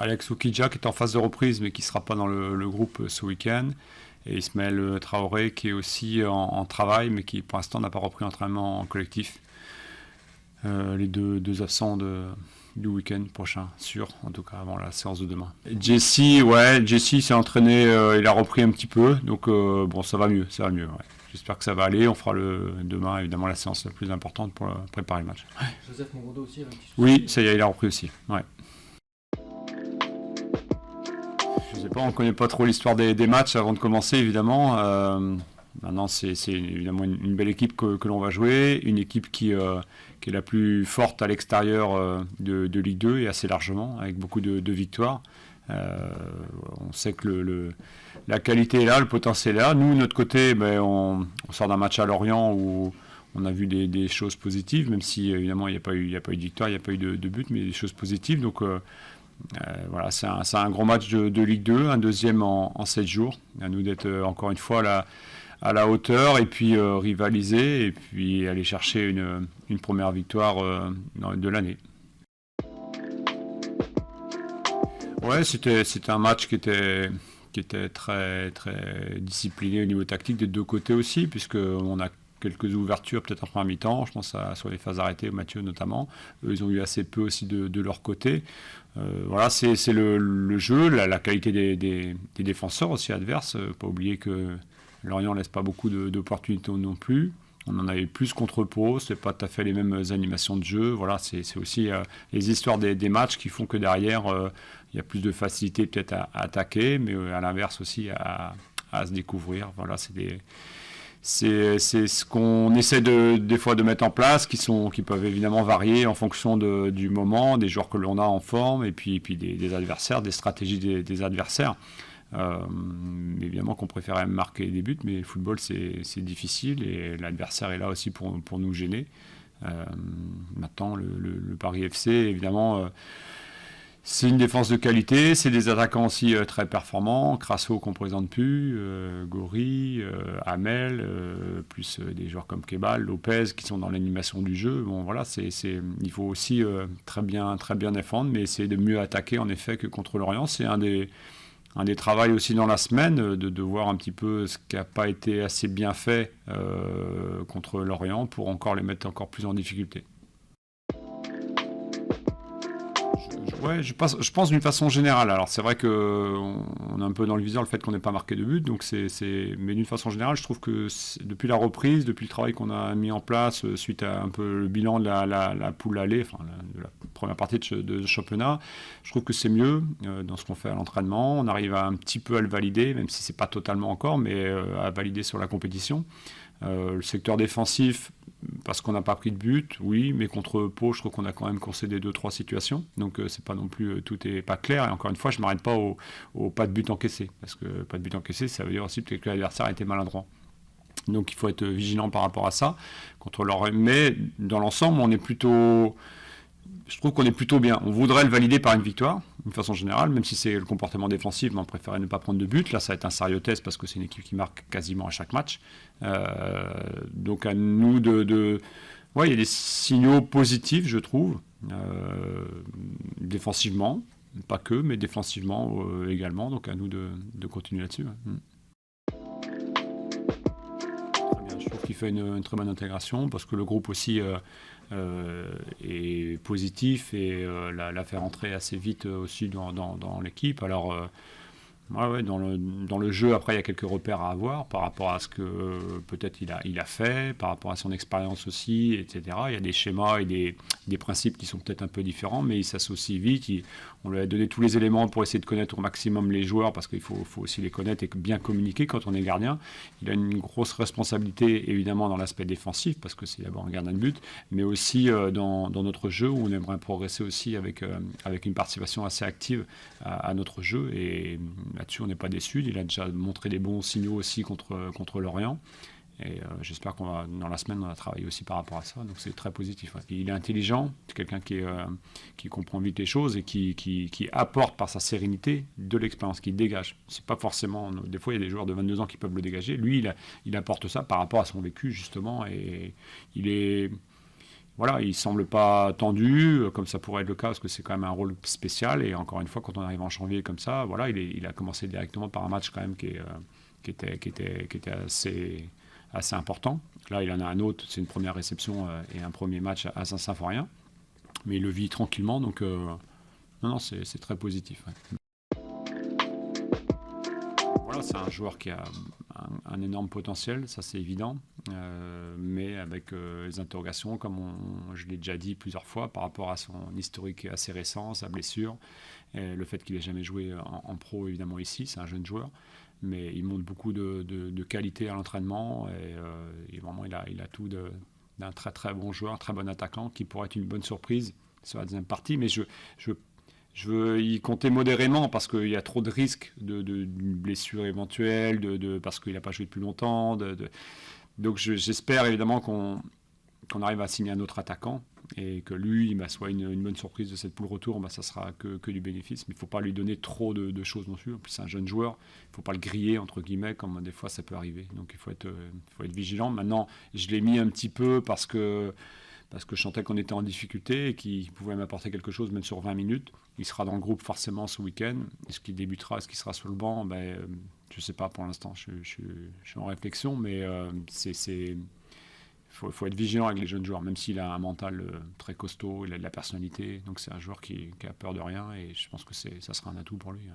Alex Oukidja qui est en phase de reprise mais qui ne sera pas dans le groupe ce week-end. Et Ismaël Traoré qui est aussi en travail mais qui pour l'instant n'a pas repris l'entraînement en collectif. Les deux absents du week-end prochain, sûr, en tout cas avant la séance de demain. Jesse s'est entraîné, il a repris un petit peu, donc bon, ça va mieux. Ouais. J'espère que ça va aller. On fera demain, évidemment, la séance la plus importante pour préparer le match. Ouais. Joseph Mongondo aussi Oui, ça y est, il a repris aussi. Ouais. Je sais pas, on ne connaît pas trop l'histoire des matchs avant de commencer, évidemment. Maintenant, c'est évidemment une belle équipe que l'on va jouer, une équipe qui est la plus forte à l'extérieur de Ligue 2 et assez largement, avec beaucoup de victoires. On sait que la qualité est là, le potentiel est là. Nous, de notre côté, on sort d'un match à Lorient où on a vu des choses positives, même si évidemment il n'y a pas eu de victoire, il n'y a pas eu de but, mais des choses positives. Donc voilà, c'est un gros match de Ligue 2, un deuxième en 7 jours. À nous d'être encore une fois à la hauteur et puis rivaliser et puis aller chercher une première victoire de l'année. Ouais, c'était un match qui était très, très discipliné au niveau tactique des deux côtés aussi, puisqu'on a quelques ouvertures peut-être en première mi-temps, je pense sur les phases arrêtées, Mathieu notamment. Eux, ils ont eu assez peu aussi de leur côté. Voilà, c'est le jeu, la qualité des défenseurs aussi adverses. Pas oublier que Lorient ne laisse pas beaucoup d'opportunités non plus. On en avait plus contre Pau, c'est pas tout à fait les mêmes animations de jeu. Voilà, c'est aussi les histoires des matchs qui font que derrière, il y a plus de facilité peut-être à attaquer, mais à l'inverse aussi à se découvrir. Voilà, c'est ce qu'on essaie des fois de mettre en place, qui peuvent évidemment varier en fonction du moment, des joueurs que l'on a en forme, et puis des adversaires, des stratégies des adversaires. Évidemment qu'on préférait marquer des buts, mais le football c'est difficile et l'adversaire est là aussi pour nous gêner. Maintenant, le Paris FC, évidemment, c'est une défense de qualité, c'est des attaquants aussi très performants, Crasso qu'on ne présente plus, Gori, Hamel, plus des joueurs comme Kebal, Lopez qui sont dans l'animation du jeu. Bon voilà, il faut aussi très bien défendre, mais essayer de mieux attaquer en effet que contre Lorient. C'est un des travails aussi dans la semaine, de voir un petit peu ce qui n'a pas été assez bien fait contre Lorient pour encore les mettre encore plus en difficulté. Ouais, je pense d'une façon générale. Alors c'est vrai qu'on est un peu dans le viseur le fait qu'on n'ait pas marqué de but, mais d'une façon générale, je trouve que depuis la reprise, depuis le travail qu'on a mis en place suite à un peu le bilan de la poule allée, enfin de la première partie de championnat, je trouve que c'est mieux dans ce qu'on fait à l'entraînement. On arrive un petit peu à le valider, même si c'est pas totalement encore, mais à valider sur la compétition. Le secteur défensif, parce qu'on n'a pas pris de but, oui, mais contre Pau, je trouve qu'on a quand même concédé 2-3 situations, donc c'est pas non plus, tout est pas clair, et encore une fois, je m'arrête pas au pas de but encaissé, parce que pas de but encaissé, ça veut dire aussi que l'adversaire a été maladroit. Donc il faut être vigilant par rapport à ça, mais dans l'ensemble, je trouve qu'on est plutôt bien. On voudrait le valider par une victoire, d'une façon générale, même si c'est le comportement défensif, mais on préférait ne pas prendre de but. Là, ça va être un sérieux test parce que c'est une équipe qui marque quasiment à chaque match. Donc à nous ouais, il y a des signaux positifs, je trouve, défensivement, pas que, mais défensivement également. Donc à nous de continuer là-dessus. Ouais. Je trouve qu'il fait une très bonne intégration parce que le groupe aussi est positif et l'a fait rentrer assez vite aussi dans l'équipe. Alors ouais, dans le jeu, après, il y a quelques repères à avoir par rapport à ce que peut-être il a fait, par rapport à son expérience aussi, etc. Il y a des schémas et des principes qui sont peut-être un peu différents, mais il s'associe vite. On lui a donné tous les éléments pour essayer de connaître au maximum les joueurs, parce qu'il faut aussi les connaître et bien communiquer quand on est gardien. Il a une grosse responsabilité, évidemment, dans l'aspect défensif, parce que c'est d'abord un gardien de but, mais aussi dans notre jeu, où on aimerait progresser aussi avec une participation assez active à notre jeu. Et là-dessus, on n'est pas déçu. Il a déjà montré des bons signaux aussi contre Lorient. Et j'espère dans la semaine, on va travailler aussi par rapport à ça. Donc c'est très positif. Ouais. Il est intelligent, c'est quelqu'un qui comprend vite les choses et qui apporte par sa sérénité de l'expérience, qui dégage. C'est pas forcément... Des fois, il y a des joueurs de 22 ans qui peuvent le dégager. Lui, il apporte ça par rapport à son vécu, justement. Et il est... voilà, il semble pas tendu, comme ça pourrait être le cas, parce que c'est quand même un rôle spécial. Et encore une fois, quand on arrive en janvier comme ça, voilà, il a commencé directement par un match quand même qui était assez important. Là, il en a un autre, c'est une première réception et un premier match à Saint-Symphorien. Mais il le vit tranquillement, donc non, c'est très positif. Ouais. Voilà, c'est un joueur qui a un énorme potentiel, ça c'est évident, mais avec les interrogations, comme je l'ai déjà dit plusieurs fois, par rapport à son historique assez récent, sa blessure, et le fait qu'il n'ait jamais joué en pro évidemment ici, c'est un jeune joueur, mais il montre beaucoup de qualité à l'entraînement, et vraiment il a tout d'un très très bon joueur, un très bon attaquant, qui pourrait être une bonne surprise sur la deuxième partie, mais je veux y compter modérément parce qu'il y a trop de risques d'une blessure éventuelle, parce qu'il n'a pas joué depuis longtemps. Donc j'espère évidemment qu'on arrive à signer un autre attaquant et que lui soit une bonne surprise de cette poule retour. Ça sera que du bénéfice, mais il ne faut pas lui donner trop de choses non plus. En plus, c'est un jeune joueur, il ne faut pas le griller, entre guillemets, comme des fois ça peut arriver. Donc il faut être vigilant. Maintenant, je l'ai mis un petit peu parce que je sentais qu'on était en difficulté et qu'il pouvait m'apporter quelque chose même sur 20 minutes. Il sera dans le groupe forcément ce week-end. Est-ce qu'il débutera, est-ce qu'il sera sur le banc? Je ne sais pas pour l'instant, je suis en réflexion, mais faut être vigilant avec les jeunes joueurs, même s'il a un mental très costaud, il a de la personnalité, donc c'est un joueur qui a peur de rien et je pense que ça sera un atout pour lui. Ouais.